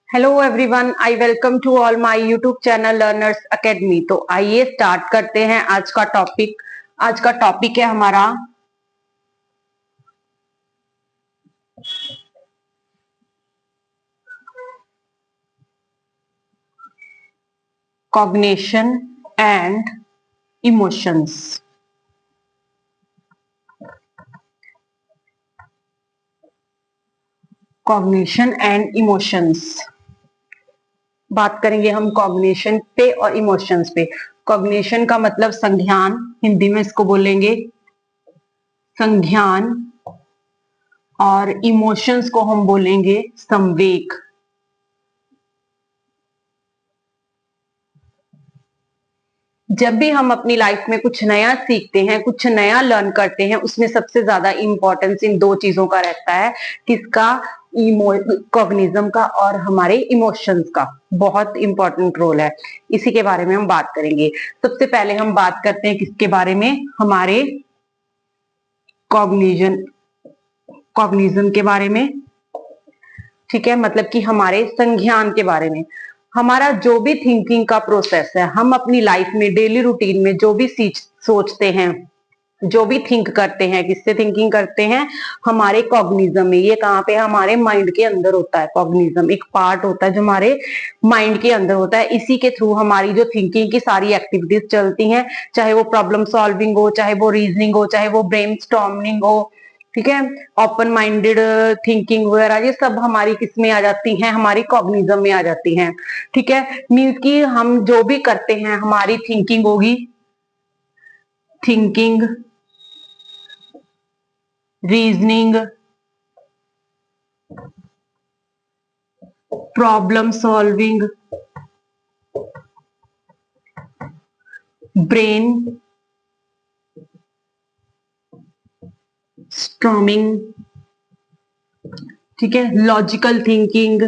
Hello everyone, I welcome to all my YouTube channel learners academy. तो आइए start करते हैं आज का टॉपिक। आज का टॉपिक है हमारा cognition and emotions. Cognition and emotions बात करेंगे हम कॉग्निशन पे और इमोशंस पे। कॉग्निशन का मतलब संज्ञान, हिंदी में इसको बोलेंगे संज्ञान, और इमोशंस को हम बोलेंगे संवेग। जब भी हम अपनी लाइफ में कुछ नया सीखते हैं, कुछ नया लर्न करते हैं, उसमें सबसे ज्यादा इंपॉर्टेंस इन दो चीजों का रहता है। किसका? कॉग्निज्म का और हमारे इमोशंस का बहुत इंपॉर्टेंट रोल है। इसी के बारे में हम बात करेंगे। सबसे पहले हम बात करते हैं किसके बारे में? हमारे कॉग्निज्म के बारे में। ठीक है, मतलब कि हमारे संज्ञान के बारे में। हमारा जो भी थिंकिंग का प्रोसेस है, हम अपनी लाइफ में डेली रूटीन में जो भी सोचते हैं, जो भी थिंक करते हैं, किससे थिंकिंग करते हैं? हमारे कॉग्निज्म में। ये कहाँ पे? हमारे माइंड के अंदर होता है। कॉग्निज्म एक पार्ट होता है जो हमारे माइंड के अंदर होता है। इसी के थ्रू हमारी जो थिंकिंग की सारी एक्टिविटीज चलती हैं, चाहे वो प्रॉब्लम सॉल्विंग हो, चाहे वो रीजनिंग हो, चाहे वो ब्रेन स्टॉर्मिंग हो, ठीक है, ओपन माइंडेड थिंकिंग वगैरह, ये सब हमारी किस में आ जाती हैं? हमारी कॉग्निज्म में आ जाती हैं। ठीक है, मीन्स कि हम जो भी करते हैं, हमारी थिंकिंग होगी, thinking, reasoning, problem solving, brain storming, ठीक है, लॉजिकल थिंकिंग,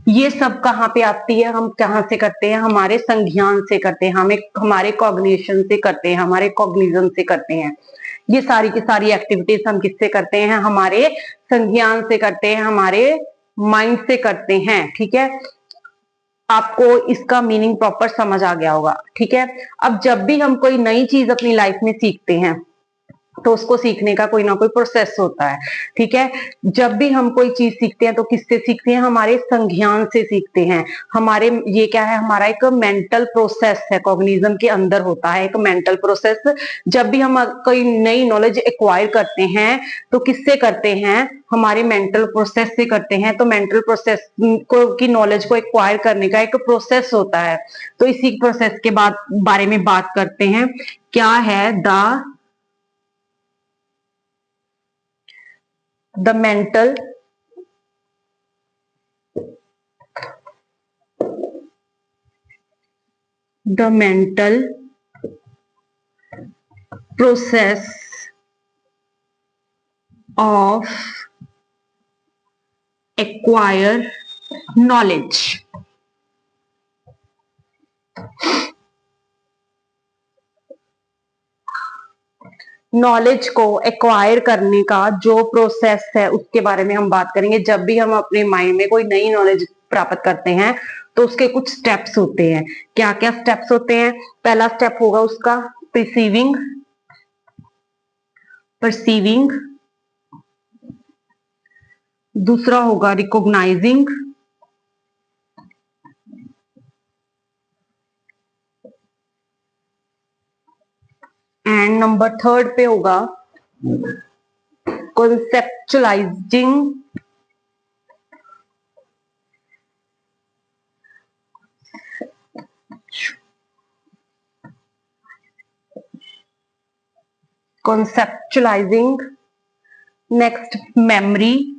ये सब कहाँ पे आती है? हम कहाँ से करते हैं? हमारे संज्ञान से करते हैं, हमें हमारे कॉग्निशन से करते हैं, हमारे कॉग्निज्म से करते हैं। ये सारी की सारी एक्टिविटीज हम किससे करते हैं? हमारे संज्ञान से करते हैं, हमारे माइंड से करते हैं। ठीक है, आपको इसका मीनिंग प्रॉपर समझ आ गया होगा। ठीक है, अब जब भी हम कोई नई चीज अपनी लाइफ में सीखते हैं, तो उसको सीखने का कोई ना कोई प्रोसेस होता है। ठीक है, जब भी हम कोई चीज सीखते हैं तो किससे सीखते हैं? हमारे संज्ञान से सीखते हैं। हमारे ये क्या है? हमारा एक मेंटल प्रोसेस है, कॉग्निज्म के अंदर होता है एक मेंटल प्रोसेस। जब भी हम कोई नई नॉलेज एक्वायर करते हैं तो किससे करते हैं? हमारे मेंटल प्रोसेस से करते हैं। तो मेंटल प्रोसेस को की नॉलेज को एक्वायर करने का एक प्रोसेस होता है। तो इसी प्रोसेस के बारे में बात करते हैं। क्या है? The mental process of acquire knowledge. Knowledge को एक्वायर करने का जो प्रोसेस है उसके बारे में हम बात करेंगे। जब भी हम अपने माइंड में कोई नई नॉलेज प्राप्त करते हैं तो उसके कुछ स्टेप्स होते हैं। क्या क्या स्टेप्स होते हैं? पहला स्टेप होगा उसका परसीविंग, परसीविंग। दूसरा होगा रिकॉग्नाइजिंग, एंड नंबर थर्ड पे होगा conceptualizing, conceptualizing, next memory,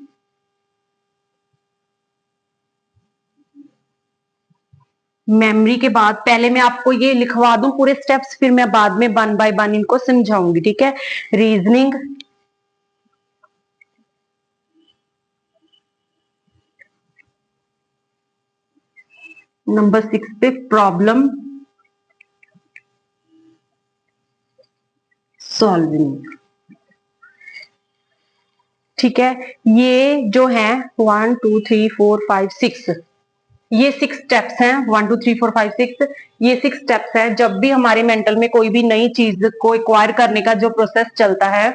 memory के बाद पहले मैं आपको ये लिखवा दूं पूरे स्टेप्स, फिर मैं बाद में वन बाय वन इनको समझाऊंगी। ठीक है, रीजनिंग, नंबर 6 पे प्रॉब्लम सॉल्विंग। ठीक है, ये जो है 1 2 3 4 5 6, ये 6 स्टेप्स हैं। 1 2 3 4 5 6, ये 6 स्टेप्स है। जब भी हमारे मेंटल में कोई भी नई चीज को एक्वायर करने का जो प्रोसेस चलता है,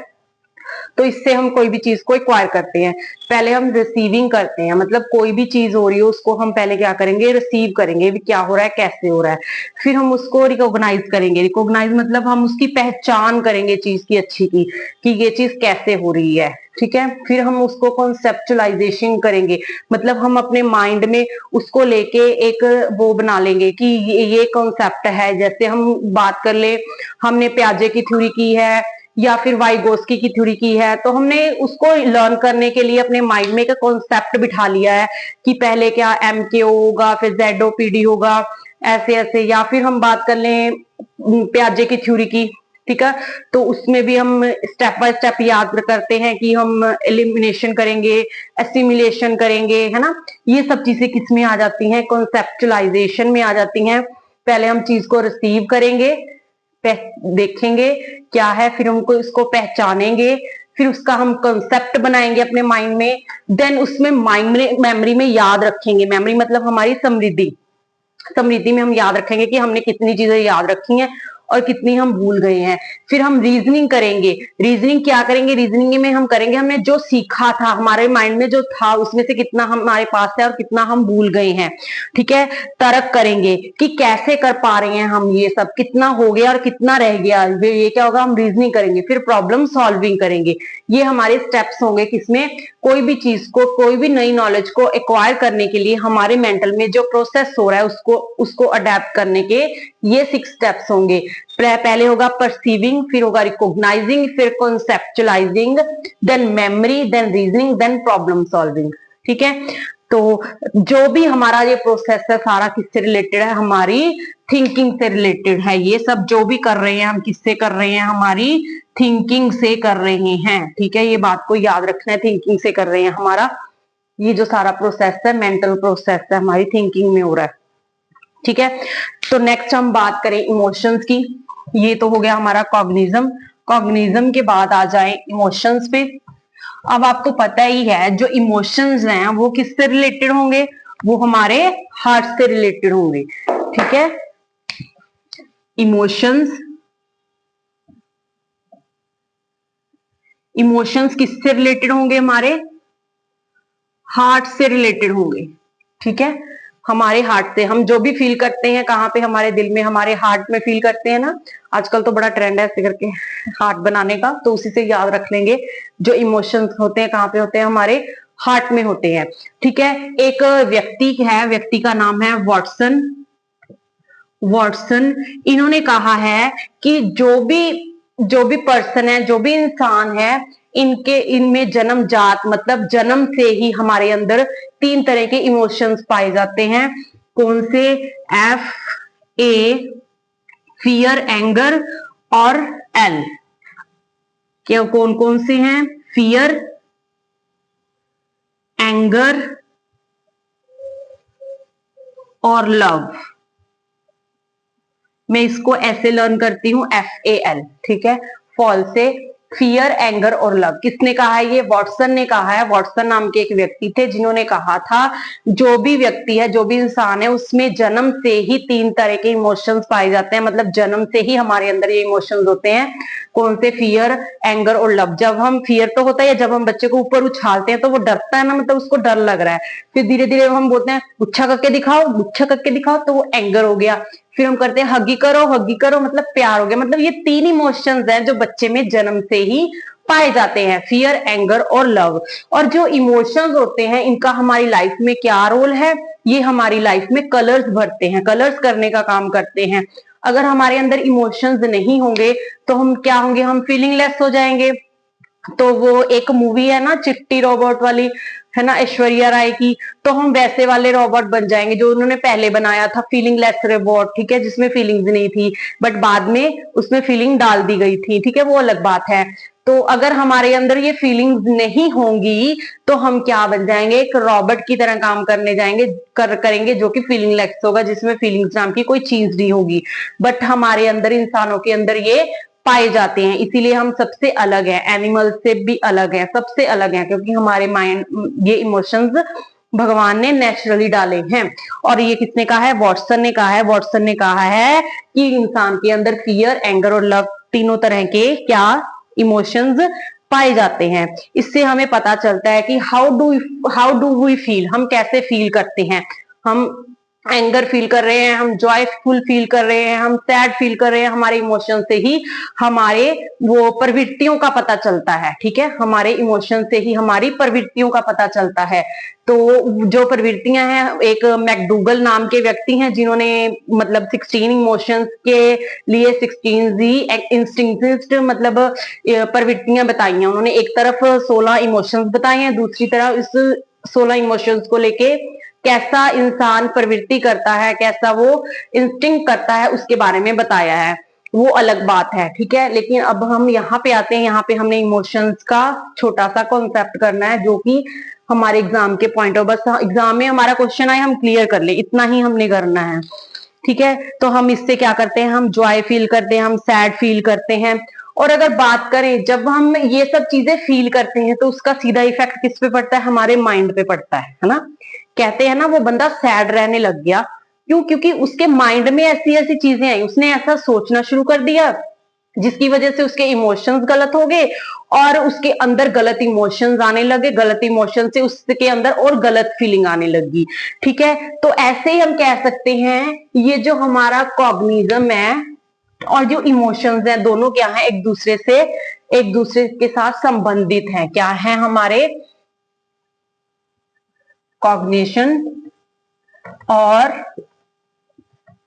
तो इससे हम कोई भी चीज को एक्वायर करते हैं। पहले हम रिसीविंग करते हैं, मतलब कोई भी चीज हो रही है उसको हम पहले क्या करेंगे, रिसीव करेंगे, भी क्या हो रहा है, कैसे हो रहा है। फिर हम उसको रिकॉग्नाइज करेंगे। रिकॉग्नाइज मतलब हम उसकी पहचान करेंगे चीज की अच्छी की, कि ये चीज कैसे हो रही है। ठीक है, फिर हम उसको कॉन्सेप्चुलाइजेशन करेंगे, मतलब हम अपने माइंड में उसको लेके एक वो बना लेंगे कि ये कॉन्सेप्ट है। जैसे हम बात कर ले, हमने प्याजे की थ्योरी की है या फिर वाइगोस्की की थ्योरी की है, तो हमने उसको लर्न करने के लिए अपने माइंड में एक कॉन्सेप्ट बिठा लिया है कि पहले क्या MKO होगा, फिर ZOPD होगा, ऐसे ऐसे। या फिर हम बात कर लें प्याजे की थ्योरी की, ठीक है, तो उसमें भी हम स्टेप बाय स्टेप याद करते हैं कि हम एलिमिनेशन करेंगे, एसिमिलेशन करेंगे, है ना। ये सब चीजें किस में आ जाती हैं, कॉन्सेप्चुलाइजेशन में आ जाती हैं। पहले हम चीज को रिसीव करेंगे, देखेंगे क्या है, फिर हमको इसको पहचानेंगे, फिर उसका हम कंसेप्ट बनाएंगे अपने माइंड में, देन उसमें माइंड में मेमोरी में याद रखेंगे। मेमोरी मतलब हमारी समृद्धि, समृद्धि में हम याद रखेंगे कि हमने कितनी चीजें याद रखी हैं और कितनी हम भूल गए हैं। फिर हम रीजनिंग करेंगे। रीजनिंग क्या करेंगे, रीजनिंग में हम करेंगे हमने जो सीखा था, हमारे माइंड में जो था उसमें से कितना हमारे पास है और कितना हम भूल गए हैं। ठीक है, तर्क करेंगे कि कैसे कर पा रहे हैं हम ये सब, कितना हो गया और कितना रह गया, ये क्या होगा, हम रीजनिंग करेंगे। फिर प्रॉब्लम सॉल्विंग करेंगे। ये हमारे स्टेप्स होंगे किसमें, कोई भी चीज को, कोई भी नई नॉलेज को एक्वायर करने के लिए हमारे मेंटल में जो प्रोसेस हो रहा है उसको अडेप्ट करने के ये 6 स्टेप्स होंगे। पहले होगा परसीविंग, फिर होगा रिकॉग्नाइजिंग, फिर conceptualising, then memory, then reasoning, then problem solving. ठीक है, तो जो भी हमारा ये प्रोसेस है सारा किससे रिलेटेड है, हमारी थिंकिंग से रिलेटेड है। ये सब जो भी कर रहे हैं हम किससे कर रहे हैं, हमारी थिंकिंग से कर रहे हैं। ठीक है, ये बात को याद रखना है, थिंकिंग से कर रहे हैं। हमारा ये जो सारा प्रोसेस है, मेंटल प्रोसेस है, हमारी थिंकिंग में हो रहा है। ठीक है, तो नेक्स्ट हम बात करें इमोशंस की। ये तो हो गया हमारा कॉग्निज्म। कॉग्निज्म के बाद आ जाए इमोशंस पे। अब आपको पता ही है जो इमोशंस हैं वो किससे रिलेटेड होंगे, वो हमारे हार्ट से रिलेटेड होंगे। ठीक है, इमोशंस, इमोशंस किससे रिलेटेड होंगे, हमारे हार्ट से रिलेटेड होंगे। ठीक है, हमारे हार्ट से हम जो भी फील करते हैं, कहाँ पे, हमारे दिल में, हमारे हार्ट में फील करते हैं ना। आजकल तो बड़ा ट्रेंड है ऐसे करके हार्ट बनाने का, तो उसी से याद रख लेंगे। जो इमोशंस होते हैं कहाँ पे होते हैं, हमारे हार्ट में होते हैं। ठीक है, एक व्यक्ति है, व्यक्ति का नाम है वॉटसन। वॉटसन, इन्होंने कहा है कि जो भी पर्सन है, जो भी इंसान है, इनमें जन्मजात मतलब जन्म से ही हमारे अंदर 3 तरह के इमोशंस पाए जाते हैं। कौन से, FA, फियर, एंगर और L। क्या कौन कौन से हैं, फियर, एंगर और लव। मैं इसको ऐसे लर्न करती हूँ, FAL। ठीक है, फॉल से फियर, एंगर और लव। किसने कहा है ये, वॉटसन ने कहा है। वॉटसन नाम के एक व्यक्ति थे जिन्होंने कहा था जो भी व्यक्ति है, जो भी इंसान है, उसमें जन्म से ही 3 तरह के इमोशंस पाए जाते हैं। मतलब जन्म से ही हमारे अंदर ये इमोशंस होते हैं। कौन से, फियर, एंगर और लव। जब हम, फियर तो होता है जब हम बच्चे को ऊपर उछालते हैं तो वो डरता है ना, मतलब उसको डर लग रहा है। फिर धीरे धीरे हम बोलते हैं गुच्छा करके दिखाओ, गुच्छा करके दिखाओ, तो वो एंगर हो गया। फिर हम करते हैं हगी करो, मतलब प्यार हो गया। मतलब ये 3 इमोशंस हैं जो बच्चे में जन्म से ही पाए जाते हैं, फियर, एंगर और लव। और जो इमोशंस होते हैं इनका हमारी लाइफ में क्या रोल है, ये हमारी लाइफ में कलर्स भरते हैं, कलर्स करने का काम करते हैं। अगर हमारे अंदर इमोशंस नहीं होंगे तो हम क्या होंगे, हम फीलिंगलेस हो जाएंगे। तो वो एक मूवी है ना चिट्टी रोबोट वाली, है ना, ऐश्वर्या राय की, तो हम वैसे वाले रोबोट बन जाएंगे जो उन्होंने पहले बनाया था, फीलिंगलेस रोबोट। ठीक है, जिसमें फीलिंग्स नहीं थी, बट बाद में उसमें फीलिंग डाल दी गई थी। ठीक है, वो अलग बात है। तो अगर हमारे अंदर ये फीलिंग्स नहीं होंगी तो हम क्या बन जाएंगे, एक रॉबोट की तरह काम करने जाएंगे, करेंगे, जो कि फीलिंगलेस होगा, जिसमें फीलिंग्स नाम की कोई चीज नहीं होगी। बट हमारे अंदर, इंसानों के अंदर ये पाए जाते हैं, इसीलिए हम सबसे अलग है, एनिमल से भी अलग है, सबसे अलग है, क्योंकि हमारे माइंड ये इमोशंस भगवान ने नेचुरली डाले हैं। और ये किसने कहा है? वॉटसन ने कहा है। वॉटसन ने कहा है कि इंसान के अंदर फियर, एंगर और लव तीनों तरह के क्या इमोशंस पाए जाते हैं। इससे हमें पता चलता है कि हाउ डू वी फील, हम कैसे फील करते हैं। हम एंगर फील कर रहे हैं, हम जॉयफुल फील कर रहे हैं, हम सैड फील कर रहे हैं, हमारे इमोशन से ही हमारे वो प्रवृत्तियों का पता चलता है। ठीक है, हमारे इमोशन से ही हमारी प्रवृत्तियों का पता चलता है। तो जो प्रवृत्तियां हैं, एक मैकडूगल नाम के व्यक्ति हैं जिन्होंने मतलब 16 इमोशंस के लिए 16 ही इंस्टिंक्टिव मतलब प्रवृत्तियां बताई हैं। उन्होंने एक तरफ 16 इमोशंस बताए हैं, दूसरी तरफ इस 16 इमोशंस को लेके कैसा इंसान प्रवृत्ति करता है, कैसा वो इंस्टिंक्ट करता है, उसके बारे में बताया है। वो अलग बात है। ठीक है, लेकिन अब हम यहाँ पे आते हैं। यहाँ पे हमने इमोशंस का छोटा सा कॉन्सेप्ट करना है, जो कि हमारे एग्जाम के पॉइंट ऑफ, बस एग्जाम में हमारा क्वेश्चन आए हम क्लियर कर ले, इतना ही हमने करना है। ठीक है, तो हम इससे क्या करते हैं? हम जॉय फील करते हैं, हम सैड फील करते हैं। और अगर बात करें, जब हम ये सब चीजें फील करते हैं तो उसका सीधा इफेक्ट किस पे पड़ता है? हमारे माइंड पे पड़ता है ना। कहते हैं ना, वो बंदा सैड रहने लग गया, क्यों? क्योंकि उसके माइंड में ऐसी ऐसी चीजें आई, उसने ऐसा सोचना शुरू कर दिया जिसकी वजह से उसके इमोशंस गलत हो गए और उसके अंदर गलत इमोशंस आने लगे। गलत इमोशन से उसके अंदर और गलत फीलिंग आने लगी। ठीक है, तो ऐसे ही हम कह सकते हैं ये जो हमारा कॉग्निज्म है और जो इमोशंस हैं, दोनों क्या है? एक दूसरे के साथ संबंधित हैं। क्या है? हमारे कॉग्निशन और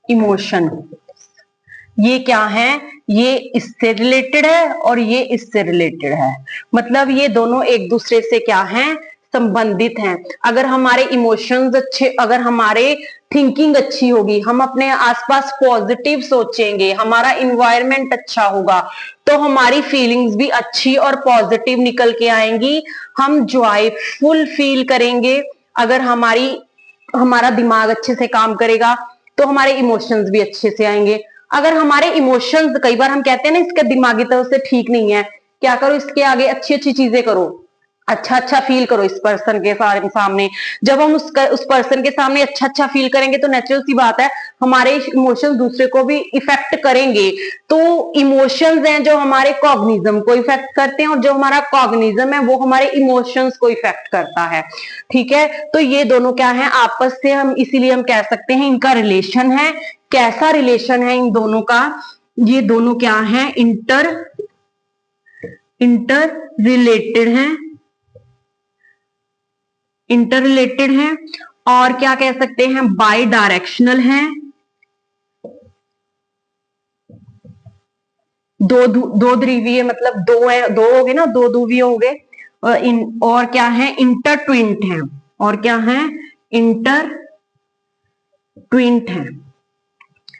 इमोशन, ये क्या है? ये इससे रिलेटेड है और ये इससे रिलेटेड है। मतलब ये दोनों एक दूसरे से क्या है? संबंधित हैं। अगर हमारे इमोशंस अच्छे, अगर हमारे थिंकिंग अच्छी होगी, हम अपने आसपास पॉजिटिव सोचेंगे, हमारा इन्वायरमेंट अच्छा होगा, तो हमारी फीलिंग्स भी अच्छी और पॉजिटिव निकल के आएंगी। हम जॉयफुल फील करेंगे। अगर हमारा दिमाग अच्छे से काम करेगा तो हमारे इमोशंस भी अच्छे से आएंगे। अगर हमारे इमोशंस, कई बार हम कहते हैं ना इसका दिमागी तरफ से ठीक नहीं है, क्या करो? इसके आगे अच्छी अच्छी चीजें करो, अच्छा अच्छा फील करो इस पर्सन के सामने। जब हम उस पर्सन के सामने अच्छा अच्छा फील करेंगे तो नेचुरल सी बात है हमारे इमोशंस दूसरे को भी इफेक्ट करेंगे। तो इमोशंस हैं जो हमारे कॉग्निज्म को इफेक्ट करते हैं और जो हमारा कॉग्निज्म है वो हमारे इमोशंस को इफेक्ट करता है। ठीक है, तो ये दोनों क्या है? आपस से हम, इसीलिए हम कह सकते हैं इनका रिलेशन है। कैसा रिलेशन है इन दोनों का? ये दोनों क्या है? इंटर रिलेटेड हैं, इंटर रिलेटेड हैं। और क्या कह सकते हैं? बाई डायरेक्शनल हैं। दो ध्रुवीय, मतलब दो है, दो हो गए ना, दो ध्रुवीय हो गए। और क्या है? इंटरट्विंट है। और क्या है? इंटरट्विंट है।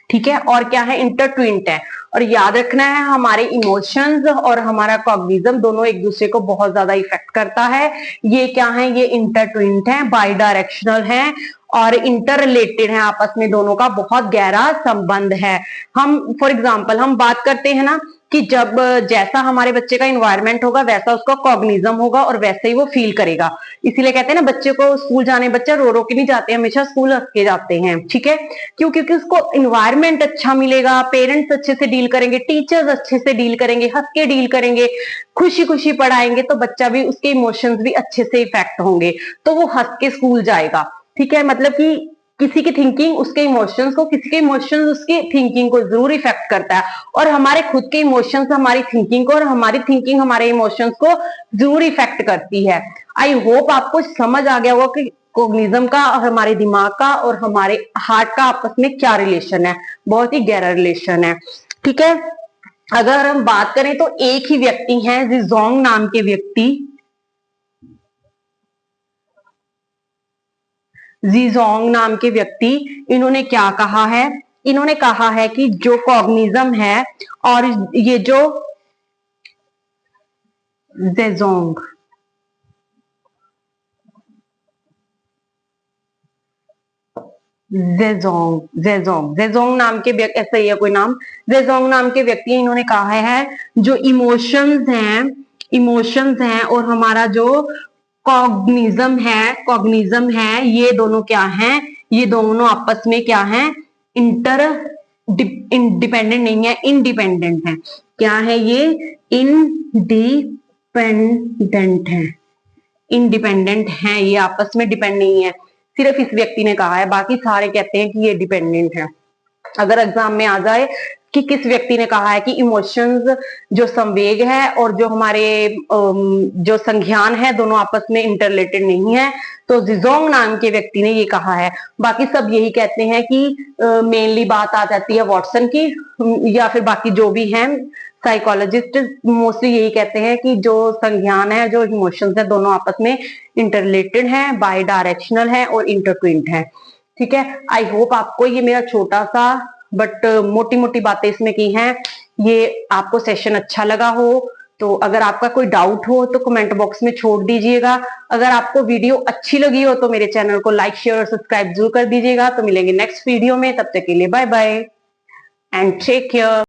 ठीक है, और क्या है? इंटरट्विंट है। और याद रखना है हमारे इमोशंस और हमारा कॉग्निज्म दोनों एक दूसरे को बहुत ज्यादा इफेक्ट करता है। ये क्या है? ये इंटरट्विंट है, बाई डायरेक्शनल है और इंटर रिलेटेड है। आपस में दोनों का बहुत गहरा संबंध है। हम फॉर एग्जाम्पल हम बात करते हैं ना कि जब जैसा हमारे बच्चे का इन्वायरमेंट होगा वैसा उसका कॉग्निज्म होगा और वैसे ही वो फील करेगा। इसीलिए कहते हैं ना बच्चे को स्कूल जाने, बच्चा रो रो के नहीं जाते, हमेशा स्कूल हंस के जाते हैं। ठीक है, क्यों? क्योंकि उसको इन्वायरमेंट अच्छा मिलेगा, पेरेंट्स अच्छे से डील करेंगे, टीचर्स अच्छे से डील करेंगे, हंस के डील करेंगे, खुशी खुशी पढ़ाएंगे, तो बच्चा भी, उसके इमोशंस भी अच्छे से इफेक्ट होंगे, तो वो हंस के स्कूल जाएगा। ठीक है, मतलब कि किसी की थिंकिंग उसके इमोशंस को, किसी के इमोशंस उसकी थिंकिंग को जरूर इफेक्ट करता है। और हमारे खुद के इमोशंस हमारी थिंकिंग को और हमारी थिंकिंग हमारे इमोशंस को जरूर इफेक्ट करती है। आई होप आपको समझ आ गया होगा कि कोग्निज्म का और हमारे दिमाग का और हमारे हार्ट का आपस में क्या रिलेशन है। बहुत ही गहरा रिलेशन है। ठीक है, अगर हम बात करें तो एक ही व्यक्ति हैं, जिजोंग नाम के व्यक्ति, जीजोंग नाम के व्यक्ति, इन्होंने क्या कहा है? इन्होंने कहा है कि जो कॉग्निज्म है और ये जो जेजोंग, जेजोंग नाम के व्यक्ति, ऐसा ही है कोई नाम, जेजोंग नाम के व्यक्ति, इन्होंने कहा है जो इमोशंस हैं और हमारा जो कॉग्निज्म है, ये दोनों क्या हैं, ये दोनों आपस में क्या हैं, इंडिपेंडेंट नहीं है, इंडिपेंडेंट है। क्या है ये? इंडिपेंडेंट है, ये आपस में डिपेंड नहीं है। सिर्फ इस व्यक्ति ने कहा है, बाकी सारे कहते हैं कि ये डिपेंडेंट है। अगर एग्जाम में आ जाए कि किस व्यक्ति ने कहा है कि इमोशंस, जो संवेग है और जो हमारे जो संज्ञान है, दोनों आपस में इंटरलेटेड नहीं है, तो जिजोंग नाम के व्यक्ति ने ये कहा है। बाकी सब यही कहते हैं कि मेनली बात आ जाती है वॉटसन की, या फिर बाकी जो भी हैं साइकोलॉजिस्ट मोस्टली यही कहते हैं कि जो संज्ञान है, जो इमोशंस है, दोनों आपस में इंटरलेटेड हैं, बाई डायरेक्शनल है और इंटरट्विंड है। ठीक है, आई होप आपको ये मेरा छोटा सा बट मोटी मोटी बातें इसमें की हैं, ये आपको सेशन अच्छा लगा हो। तो अगर आपका कोई डाउट हो तो कमेंट बॉक्स में छोड़ दीजिएगा। अगर आपको वीडियो अच्छी लगी हो तो मेरे चैनल को लाइक, शेयर और सब्सक्राइब जरूर कर दीजिएगा। तो मिलेंगे नेक्स्ट वीडियो में, तब तक के लिए bye bye and take care.